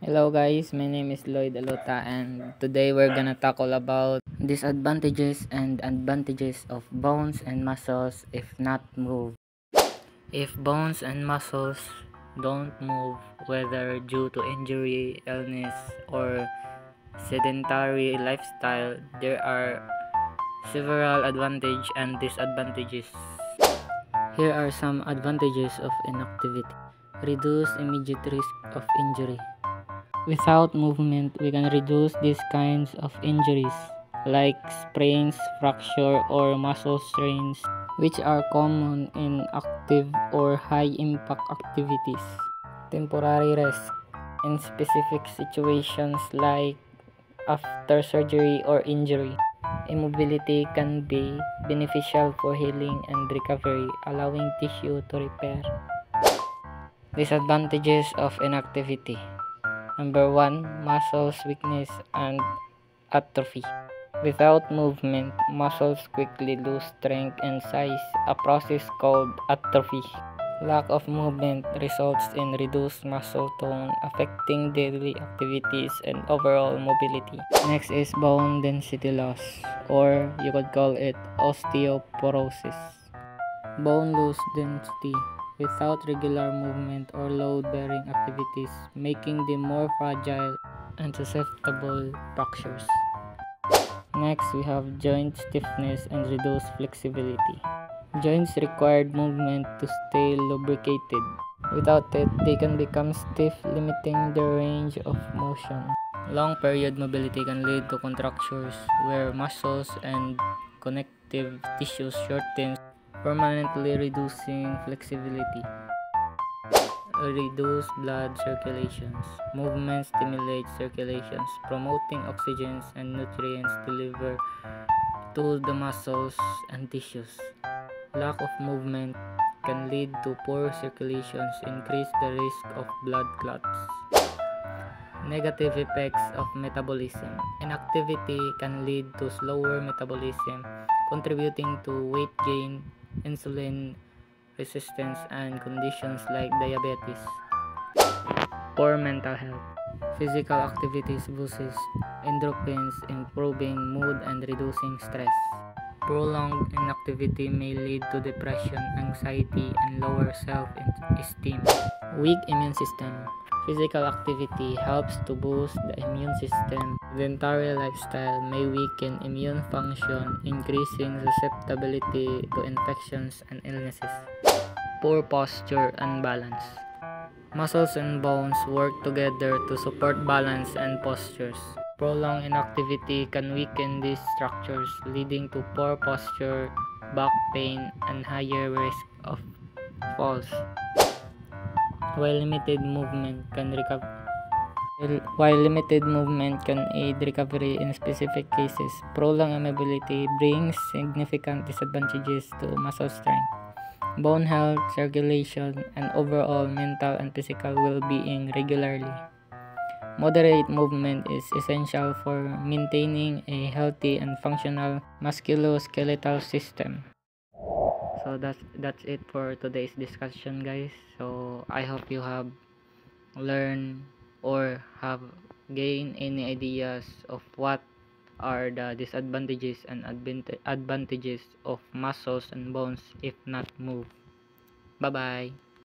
Hello guys, my name is Lloyd Alota and today we're gonna tackle about disadvantages and advantages of bones and muscles if not moved. If bones and muscles don't move, whether due to injury, illness, or sedentary lifestyle, there are several advantages and disadvantages. Here are some advantages of inactivity. Reduce immediate risk of injury. Without movement, we can reduce these kinds of injuries like sprains, fracture, or muscle strains, which are common in active or high-impact activities. Temporary rest. In specific situations like after surgery or injury, immobility can be beneficial for healing and recovery, allowing tissue to repair. Disadvantages of inactivity. Number 1. Muscles weakness and atrophy. Without movement, muscles quickly lose strength and size, a process called atrophy. Lack of movement results in reduced muscle tone, affecting daily activities and overall mobility. Next is bone density loss, or you could call it osteoporosis. Bone loss density without regular movement or load-bearing activities, making them more fragile and susceptible to fractures. Next, we have joint stiffness and reduced flexibility. Joints require movement to stay lubricated. Without it, they can become stiff, limiting their range of motion. Long period mobility can lead to contractures where muscles and connective tissues shorten, permanently reducing flexibility. Reduce blood circulations. Movement stimulates circulations, promoting oxygen and nutrients delivered to the muscles and tissues. Lack of movement can lead to poor circulations, increase the risk of blood clots. Negative effects of metabolism. Inactivity can lead to slower metabolism, contributing to weight gain, insulin resistance, and conditions like diabetes. Poor mental health. Physical activities boosts endorphins, improving mood and reducing stress. Prolonged inactivity may lead to depression, anxiety, and lower self-esteem. Weak immune system. Physical activity helps to boost the immune system. Sedentary lifestyle may weaken immune function, increasing susceptibility to infections and illnesses. Poor posture and balance. Muscles and bones work together to support balance and postures. Prolonged inactivity can weaken these structures, leading to poor posture, back pain, and higher risk of falls. While limited movement can aid recovery in specific cases, prolonged immobility brings significant disadvantages to muscle strength, bone health, circulation, and overall mental and physical well-being regularly. Moderate movement is essential for maintaining a healthy and functional musculoskeletal system. So that's it for today's discussion, guys. So I hope you have learned or have gained any ideas of what are the disadvantages and advantages of muscles and bones if not moved. Bye bye.